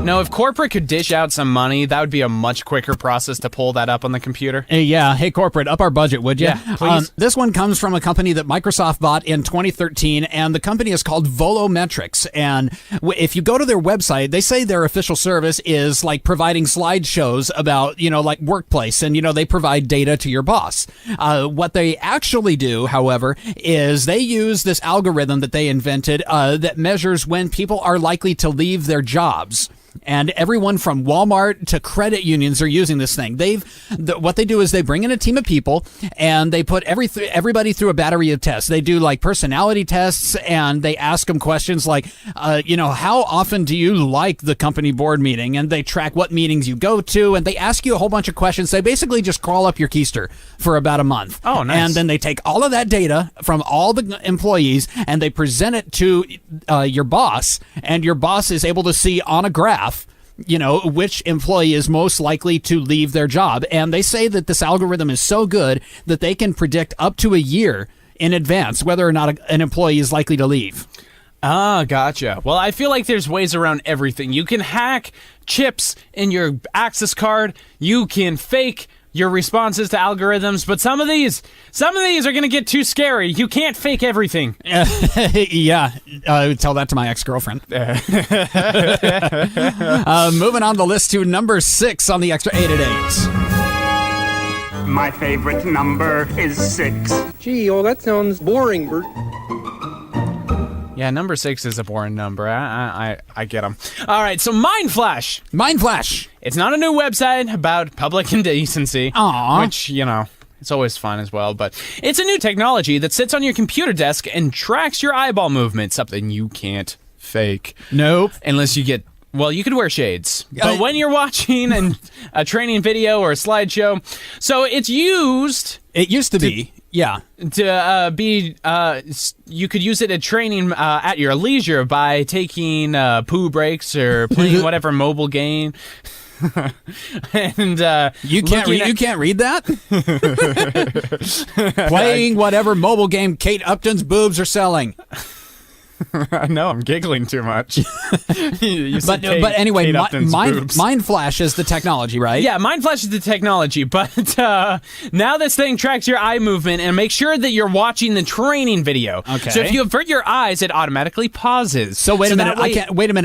No, if corporate could dish out some money, that would be a much quicker process to pull that up on the computer. Yeah. Hey, corporate, up our budget, would you? Yeah, please. This one comes from a company that Microsoft bought in 2013, and the company is called Volumetrics. And if you go to their website, they say their official service is like providing slideshows about, like workplace, and, they provide data to your boss. What they actually do, however, is they use this algorithm that they invented that measures when people are likely to leave their jobs. And everyone from Walmart to credit unions are using this thing. What they do is they bring in a team of people and they put everybody through a battery of tests. They do like personality tests, and they ask them questions like, how often do you like the company board meeting? And they track what meetings you go to, and they ask you a whole bunch of questions. They basically just crawl up your keister for about a month. Oh, nice. And then they take all of that data from all the employees and they present it to your boss, and your boss is able to see on a graph which employee is most likely to leave their job. And they say that this algorithm is so good that they can predict up to a year in advance whether or not an employee is likely to leave. Ah, gotcha. Well, I feel like there's ways around everything. You can hack chips in your access card. You can fake your responses to algorithms, but some of these are going to get too scary. You can't fake everything. Yeah, tell that to my ex-girlfriend. Moving on the list to number 6 on the Extra 8 at 8. My favorite number is 6. Gee, that sounds boring, Bert. Yeah, number 6 is a boring number. I get them. All right, so Mind Flash. Mind Flash. It's not a new website about public indecency. Aww. Which, it's always fun as well. But it's a new technology that sits on your computer desk and tracks your eyeball movement, something you can't fake. Nope. Unless you get... Well, you could wear shades. But when you're watching a training video or a slideshow... So it's used... It used to be... Yeah. To you could use it at training at your leisure by taking poo breaks or playing whatever mobile game. And you can't read that. Playing whatever mobile game Kate Upton's boobs are selling. No, I'm giggling too much. But anyway, Mind Flash is the technology, right? Yeah, Mind Flash is the technology, but now this thing tracks your eye movement and makes sure that you're watching the training video. Okay. So if you avert your eyes, it automatically pauses. So wait a minute.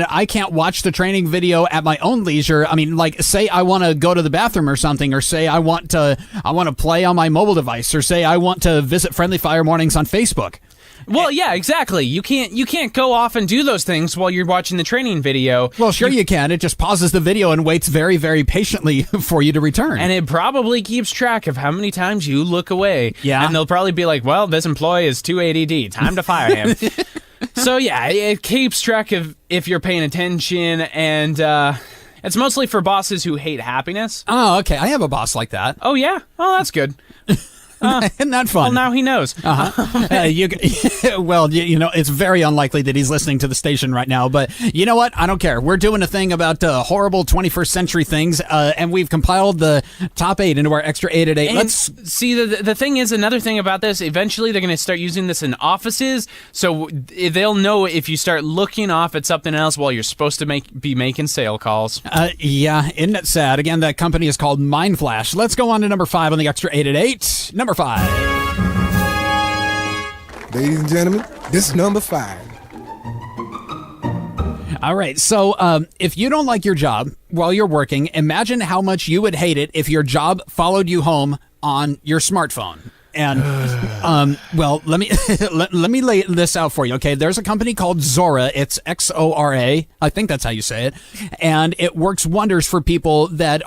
I can't watch the training video at my own leisure. I mean, like, say I want to go to the bathroom or something, or say I want to play on my mobile device, or say I want to visit Friendly Fire Mornings on Facebook. Well, yeah, exactly. You can't go off and do those things while you're watching the training video. Well, sure you can. It just pauses the video and waits very, very patiently for you to return. And it probably keeps track of how many times you look away. Yeah. And they'll probably be like, well, this employee is too ADD. Time to fire him. So, yeah, it keeps track of if you're paying attention, and it's mostly for bosses who hate happiness. Oh, okay. I have a boss like that. Oh, yeah? Oh, that's good. Isn't that fun? Well, now he knows. It's very unlikely that he's listening to the station right now, but you know what? I don't care. We're doing a thing about horrible 21st century things, and we've compiled the top 8 into our extra 8 at 8. Let's see. The thing is, another thing about this, eventually they're going to start using this in offices, so they'll know if you start looking off at something else while you're supposed to be making sale calls. Yeah, isn't it sad? Again, that company is called MindFlash. Let's go on to number 5 on the extra 8 at 8. Number 5. Ladies and gentlemen, this is number 5. All right, so if you don't like your job while you're working, imagine how much you would hate it if your job followed you home on your smartphone. And, well, let me lay this out for you, okay? There's a company called Zora. It's Xora. I think that's how you say it. And it works wonders for people that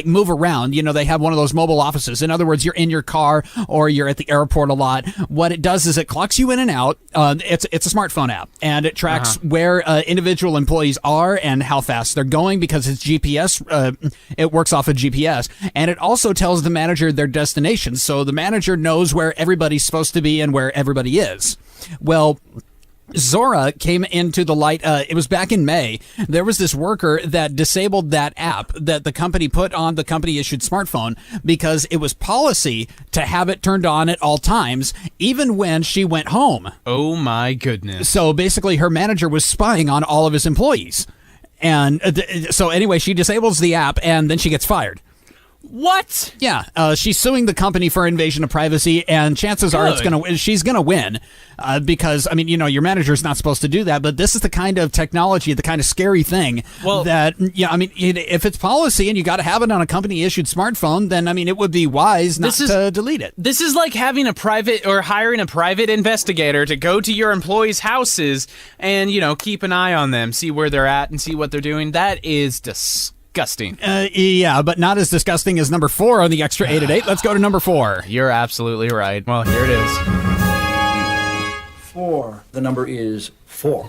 move around. You know, they have one of those mobile offices. In other words, you're in your car or you're at the airport a lot. What it does is it clocks you in and out. It's a smartphone app, and it tracks where individual employees are and how fast they're going because it's GPS. It works off of GPS. And it also tells the manager their destination. So the manager knows where everybody's supposed to be and where everybody is. Well, Zora came into the light. It was back in May. There was this worker that disabled that app that the company put on the company-issued smartphone because it was policy to have it turned on at all times, even when she went home. Oh, my goodness. So basically, her manager was spying on all of his employees. And so anyway, she disables the app, and then she gets fired. What? Yeah, she's suing the company for invasion of privacy, and chances are she's gonna win because I mean, you know, your manager's not supposed to do that, but this is the kind of technology, the kind of scary thing that I mean, if it's policy and you got to have it on a company-issued smartphone, then I mean, it would be wise not to delete it. This is like having hiring a private investigator to go to your employees' houses and keep an eye on them, see where they're at, and see what they're doing. That is disgusting. Yeah, but not as disgusting as number 4 on the extra 8 at 8. Let's go to number 4. You're absolutely right. Well, here it is. 4. The number is 4.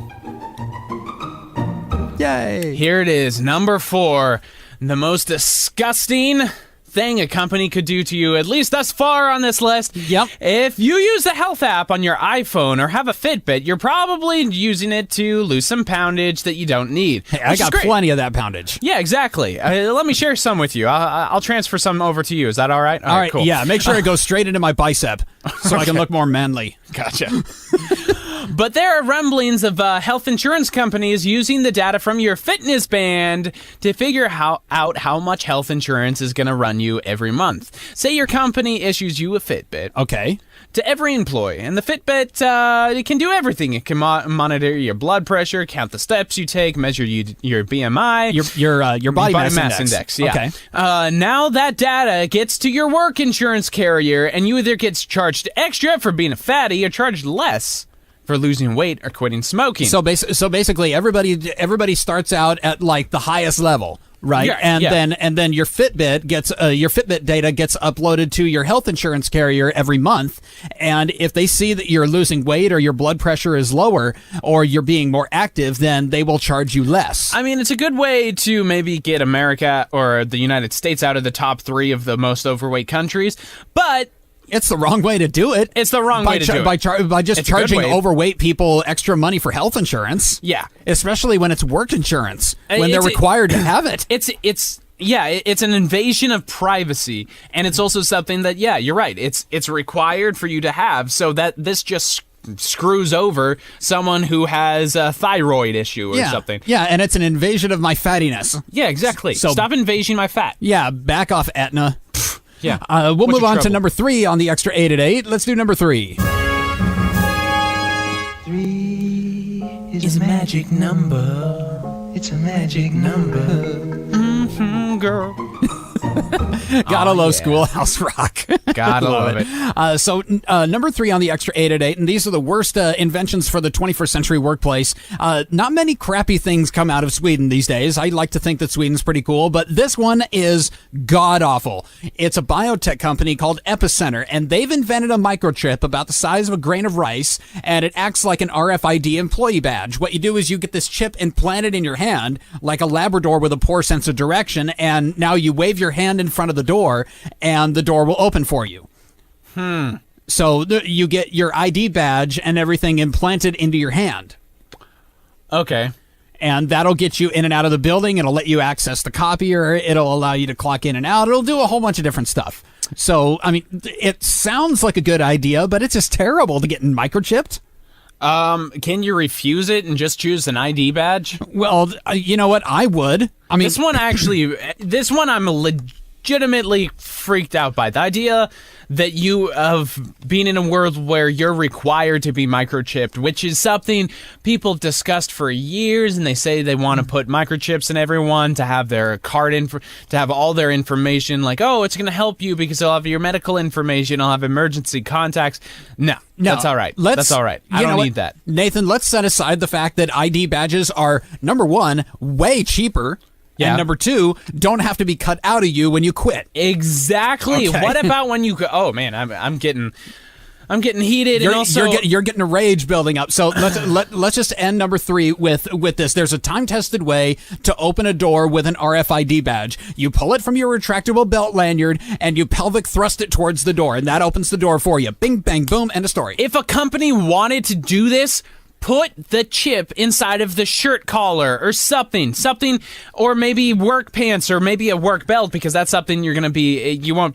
Yay. Here it is. Number 4. The most disgusting thing a company could do to you, at least thus far on this list. Yep. If you use the health app on your iPhone or have a Fitbit, you're probably using it to lose some poundage that you don't need. Hey, I got plenty of that poundage. Yeah, exactly. Let me share some with you. I'll transfer some over to you. Is that all right? All right, cool. Yeah, make sure it goes straight into my bicep so I can look more manly. Gotcha. But there are rumblings of health insurance companies using the data from your fitness band to figure out how much health insurance is going to run you every month. Say your company issues you a Fitbit. Okay. To every employee. And the Fitbit, it can do everything. It can monitor your blood pressure, count the steps you take, measure your BMI. Your body mass index. Yeah. Okay. Now that data gets to your work insurance carrier, and you either get charged extra for being a fatty or charged less for losing weight or quitting smoking. So basically, everybody starts out at like the highest level, right? Yeah, and then your Fitbit data gets uploaded to your health insurance carrier every month. And if they see that you're losing weight or your blood pressure is lower or you're being more active, then they will charge you less. I mean, it's a good way to maybe get America or the United States out of the top 3 of the most overweight countries, but it's the wrong way to do it. It's the wrong way to do it. By just charging overweight people extra money for health insurance. Yeah. Especially when it's work insurance, when they're required to have it. It's an invasion of privacy, and it's also something that, you're right, it's required for you to have, so that this just screws over someone who has a thyroid issue or something. Yeah, and it's an invasion of my fattiness. Yeah, exactly. So stop invading my fat. Yeah, back off, Aetna. Yeah. We'll move on to number 3 on the extra 8 at 8. Let's do number 3. 3 is a magic number. It's a magic number. Mm-hmm, girl. Gotta love Schoolhouse Rock. Gotta love it. So number 3 on the extra 8 at 8, and these are the worst inventions for the 21st century workplace. Not many crappy things come out of Sweden these days. I like to think that Sweden's pretty cool, but this one is god-awful. It's a biotech company called Epicenter, and they've invented a microchip about the size of a grain of rice, and it acts like an RFID employee badge. What you do is you get this chip implanted in your hand, like a Labrador with a poor sense of direction, and now you wave your hand in front of the door, and the door will open for you. So you get your ID badge and everything implanted into your hand. Okay. And that'll get you in and out of the building. It'll let you access the copier. It'll allow you to clock in and out. It'll do a whole bunch of different stuff. So, I mean, it sounds like a good idea, but it's just terrible to get microchipped. Can you refuse it and just choose an ID badge? Well, you know what? I would. I mean, this one I'm legitimately freaked out by. The idea that you of being in a world where you're required to be microchipped, which is something people discussed for years, and they say they want to put microchips in everyone to have their to have all their information, like, oh, it's going to help you because they'll have your medical information, I'll have emergency contacts. No, that's all right. That's all right. I don't need that. Nathan, let's set aside the fact that ID badges are, number one, way cheaper. Yeah. And number two, don't have to be cut out of you when you quit. Exactly. Okay. What about when you go? Oh man, I'm getting heated. You're getting a rage building up. So let's just end number 3 with this. There's a time-tested way to open a door with an RFID badge. You pull it from your retractable belt lanyard and you pelvic thrust it towards the door, and that opens the door for you. Bing, bang, boom, end of story. If a company wanted to do this, put the chip inside of the shirt collar or something, or maybe work pants or maybe a work belt, because that's something you won't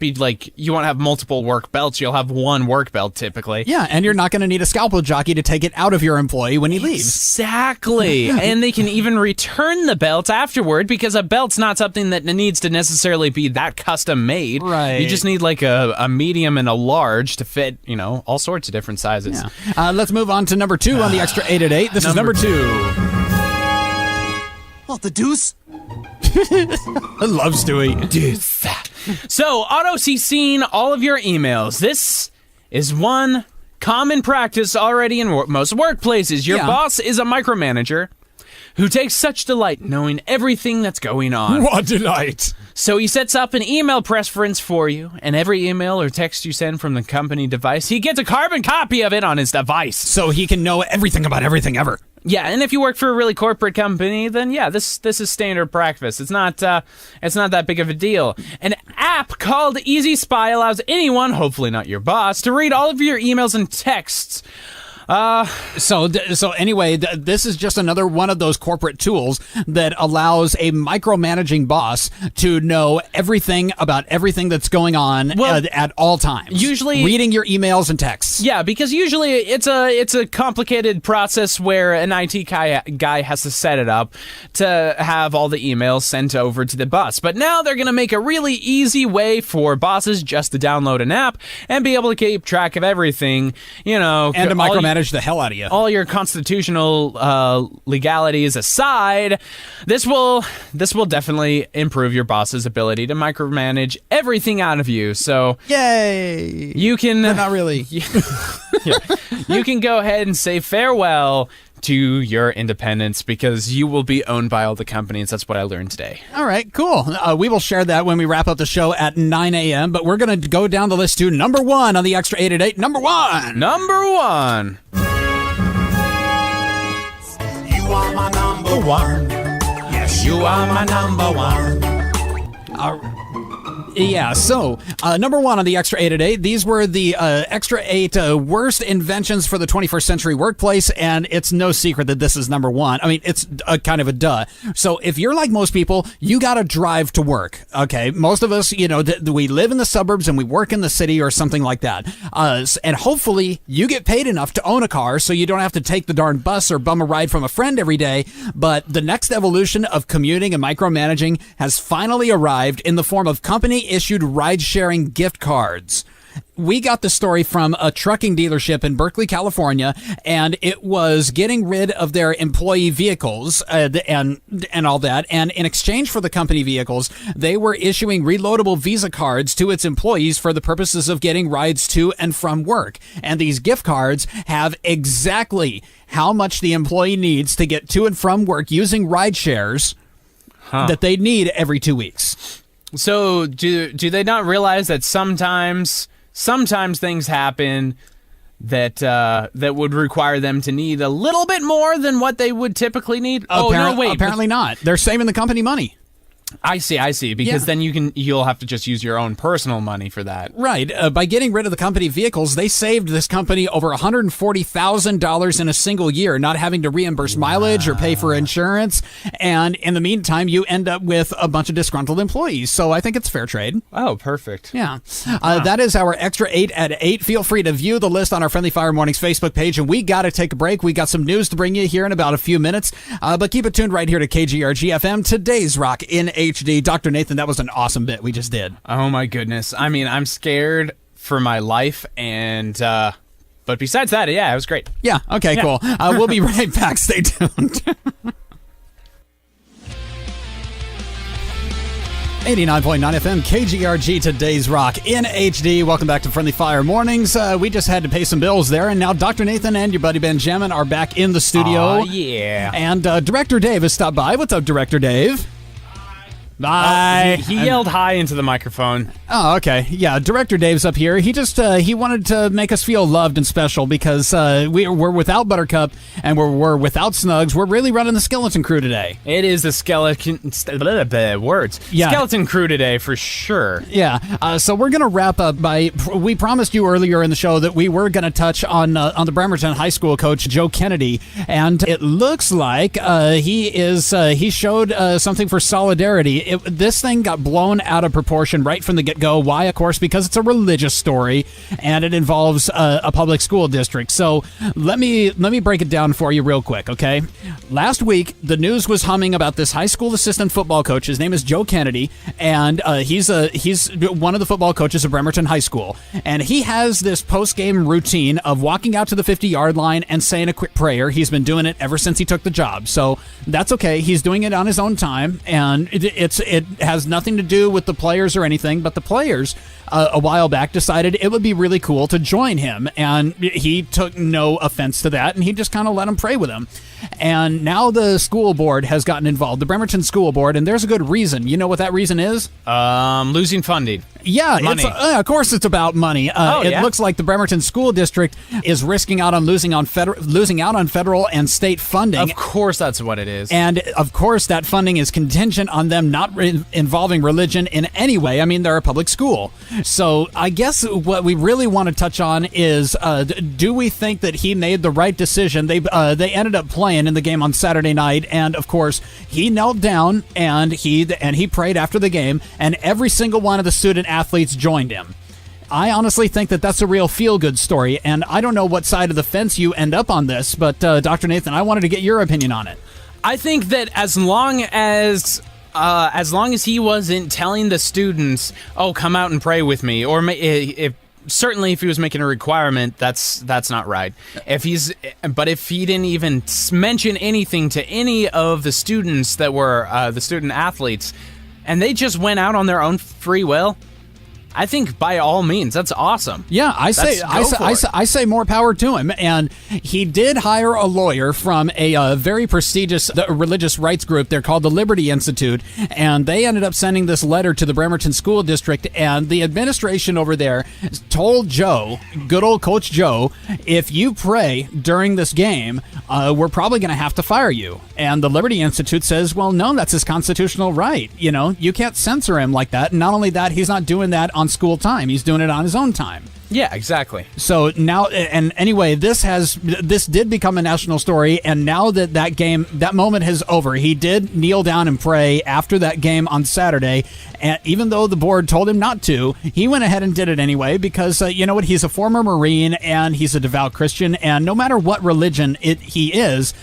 have multiple work belts. You'll have one work belt typically. Yeah, and you're not going to need a scalpel jockey to take it out of your employee when he leaves. Exactly. And they can even return the belt afterward, because a belt's not something that needs to necessarily be that custom made. Right. You just need like a medium and a large to fit, all sorts of different sizes. Yeah. Let's move on to number 2 on the extra 8 at 8. This is number 2. What the deuce? I love Stewie. Deuce. So, auto-CCing all of your emails. This is one common practice already in most workplaces. Your boss is a micromanager who takes such delight knowing everything that's going on. What delight! So he sets up an email preference for you, and every email or text you send from the company device, he gets a carbon copy of it on his device. So he can know everything about everything ever. Yeah, and if you work for a really corporate company, then yeah, this is standard practice. It's not that big of a deal. An app called Easy Spy allows anyone, hopefully not your boss, to read all of your emails and texts. So anyway, this is just another one of those corporate tools that allows a micromanaging boss to know everything about everything that's going on at all times. Usually reading your emails and texts. Yeah, because usually it's a complicated process where an IT guy has to set it up to have all the emails sent over to the boss. But now they're going to make a really easy way for bosses just to download an app and be able to keep track of everything, and to micromanage the hell out of you. All your constitutional legalities aside, this will definitely improve your boss's ability to micromanage everything out of you. So, yay! You can not really. You can go ahead and say farewell to your independence, because you will be owned by all the companies. That's what I learned today. All right, cool. We will share that when we wrap up the show at 9 a.m., but we're going to go down the list to number 1 on the extra 8 at 8. Number 1! Number 1! You are my number 1. Yes, you are my number 1. Yeah, so number 1 on the extra 8 at 8. These were the extra 8 worst inventions for the 21st century workplace, and it's no secret that this is number 1. I mean, it's kind of a duh. So if you're like most people, you got to drive to work. Okay, most of us, we live in the suburbs and we work in the city or something like that. And hopefully you get paid enough to own a car so you don't have to take the darn bus or bum a ride from a friend every day. But the next evolution of commuting and micromanaging has finally arrived in the form of company-issued ride-sharing gift cards. We got the story from a trucking dealership in Berkeley, California, and it was getting rid of their employee vehicles and all that. And in exchange for the company vehicles, they were issuing reloadable Visa cards to its employees for the purposes of getting rides to and from work. And these gift cards have exactly how much the employee needs to get to and from work using ride shares that they need every 2 weeks. So do they not realize that sometimes things happen that would require them to need a little bit more than what they would typically need? Apparently not. They're saving the company money. I see. Because then you'll have to just use your own personal money for that. Right. By getting rid of the company vehicles, they saved this company over $140,000 in a single year, not having to reimburse mileage or pay for insurance. And in the meantime, you end up with a bunch of disgruntled employees. So I think it's fair trade. Oh, perfect. Yeah. That is our Extra 8 at 8. Feel free to view the list on our Friendly Fire Mornings Facebook page. And we got to take a break. We got some news to bring you here in about a few minutes. But keep it tuned right here to KGRG FM. Today's Rock in HD. Dr. Nathan, that was an awesome bit we just did. Oh my goodness. I mean, I'm scared for my life, and but besides that, yeah, it was great. Yeah, okay, cool. We'll be right back. Stay tuned. 89.9 FM, KGRG, Today's Rock in HD. Welcome back to Friendly Fire Mornings. We just had to pay some bills there, and now Dr. Nathan and your buddy BenJammin are back in the studio. Oh, yeah. And Director Dave has stopped by. What's up, Director Dave? Bye. He yelled hi into the microphone. Oh, okay. Yeah, Director Dave's up here. He just he wanted to make us feel loved and special because we're without Buttercup and we're without Snugs. We're really running the skeleton crew today. It is the skeleton crew today for sure. Yeah. So we're gonna wrap up by we promised you earlier in the show that we were gonna touch on the Bremerton High School coach Joe Kennedy, and it looks like he showed something for solidarity. This thing got blown out of proportion right from the get-go. Why? Of course, because it's a religious story, and it involves a public school district. So let me break it down for you real quick, okay? Last week, the news was humming about this high school assistant football coach. His name is Joe Kennedy, and he's one of the football coaches of Bremerton High School. And he has this post-game routine of walking out to the 50-yard line and saying a quick prayer. He's been doing it ever since he took the job. So that's okay. He's doing it on his own time, and it has nothing to do with the players or anything, but the players a while back decided it would be really cool to join him, and he took no offense to that, and he just kind of let him pray with him. And now the school board has gotten involved, the Bremerton School Board, and there's a good reason. You know what that reason is? Losing funding. Yeah, money. Of course it's about money. It looks like the Bremerton School District is risking out on losing out on federal and state funding. Of course that's what it is. And of course that funding is contingent on them not involving religion in any way. I mean, they're a public school. So I guess what we really want to touch on is, do we think that he made the right decision? They ended up playing in the game on Saturday night, and of course he knelt down and he prayed after the game, and every single one of the student athletes joined him. I honestly think that that's a real feel-good story, and I don't know what side of the fence you end up on this, but Dr. Nathan, I wanted to get your opinion on it. I think that as long as he wasn't telling the students, "Oh, come out and pray with me," or certainly if he was making a requirement, that's not right. But if he didn't even mention anything to any of the students that were the student athletes, and they just went out on their own free will, I think by all means, that's awesome. Yeah, I say more power to him. And he did hire a lawyer from a very prestigious religious rights group. They're called the Liberty Institute, and they ended up sending this letter to the Bremerton School District. And the administration over there told Joe, good old Coach Joe, if you pray during this game, we're probably going to have to fire you. And the Liberty Institute says, well, no, that's his constitutional right. You know, you can't censor him like that. And not only that, he's not doing that on school time. He's doing it on his own time. Yeah, exactly. So now, and anyway, this did become a national story, and now that moment is over. He did kneel down and pray after that game on Saturday, and even though the board told him not to, he went ahead and did it anyway because, you know what, he's a former Marine, and he's a devout Christian, and no matter what religion he is,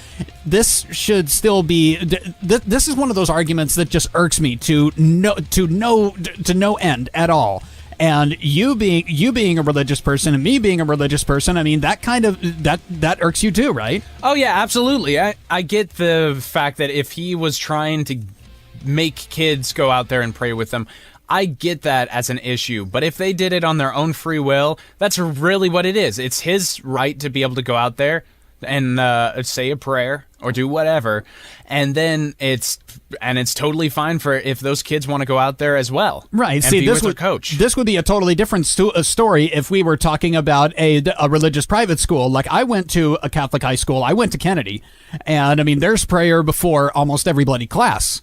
this should still be, this is one of those arguments that just irks me to no end at all. And you being a religious person and me being a religious person, I mean, that irks you too, right? Oh, yeah, absolutely. I get the fact that if he was trying to make kids go out there and pray with them, I get that as an issue. But if they did it on their own free will, that's really what it is. It's his right to be able to go out there and say a prayer or do whatever, and then it's totally fine for if those kids want to go out there as well. Right. See, this would be a totally different story if we were talking about a religious private school. Like, I went to a Catholic high school. I went to Kennedy, and I mean, there's prayer before almost every bloody class.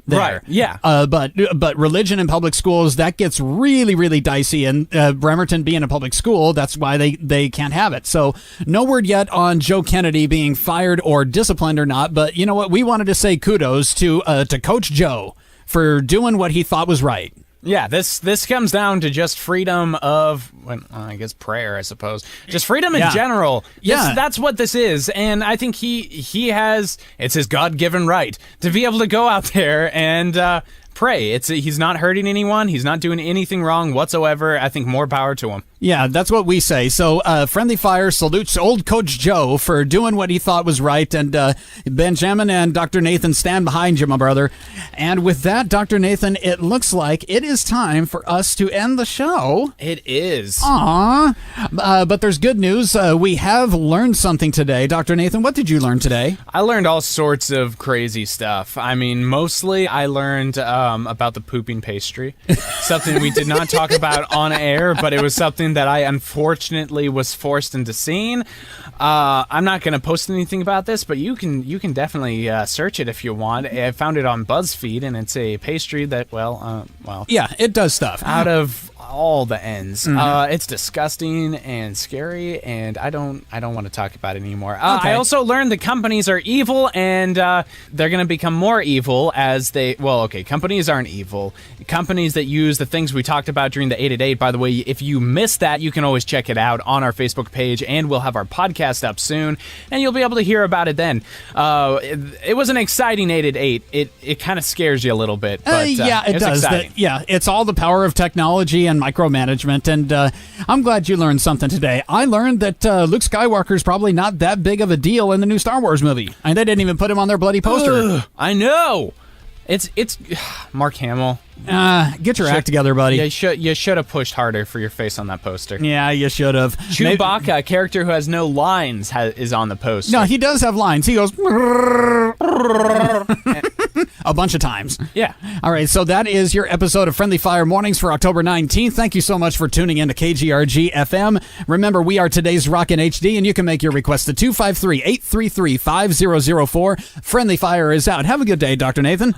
there. Right, yeah. But religion in public schools, that gets really, really dicey. And Bremerton being a public school, that's why they can't have it. So no word yet on Joe Kennedy being fired or disciplined or not. But you know what? We wanted to say kudos to Coach Joe for doing what he thought was right. Yeah, this comes down to just freedom of, I guess, prayer, I suppose. Just freedom in general. That's what this is. And I think he has, it's his God-given right to be able to go out there and pray. He's not hurting anyone. He's not doing anything wrong whatsoever. I think more power to him. Yeah, that's what we say. So Friendly Fire salutes old Coach Joe for doing what he thought was right. And BenJammin and Dr. Nathan stand behind you, my brother. And with that, Dr. Nathan, it looks like it is time for us to end the show. It is. Aw. But there's good news. We have learned something today. Dr. Nathan, what did you learn today? I learned all sorts of crazy stuff. I mean, mostly I learned about the pooping pastry. Something we did not talk about on air, but it was something that I unfortunately was forced into seeing. I'm not going to post anything about this, but you can definitely search it if you want. I found it on BuzzFeed, and it's a pastry that, yeah, it does stuff out of all the ends. It's disgusting and scary, and I don't want to talk about it anymore. I also learned that companies are evil, and they're going to become more evil as they. Well, okay, companies aren't evil. Companies that use the things we talked about during the 8 at 8. By the way, if you missed that, you can always check it out on our Facebook page, and we'll have our podcast up soon, and you'll be able to hear about it then. It was an exciting 8 at 8. It kind of scares you a little bit, but yeah, it does. It's all the power of technology and micromanagement, and I'm glad you learned something today. I learned that Luke Skywalker's probably not that big of a deal in the new Star Wars movie. And they didn't even put him on their bloody poster. I know. It's Mark Hamill. Get your act together, buddy. You should have pushed harder for your face on that poster. Yeah, you should have. Chewbacca, a character who has no lines, is on the poster. No, he does have lines. He goes a bunch of times. Yeah. All right, so that is your episode of Friendly Fire Mornings for October 19th. Thank you so much for tuning in to KGRG FM. Remember, we are today's Rockin' HD, and you can make your request to 253-833-5004. Friendly Fire is out. Have a good day, Dr. Nathan.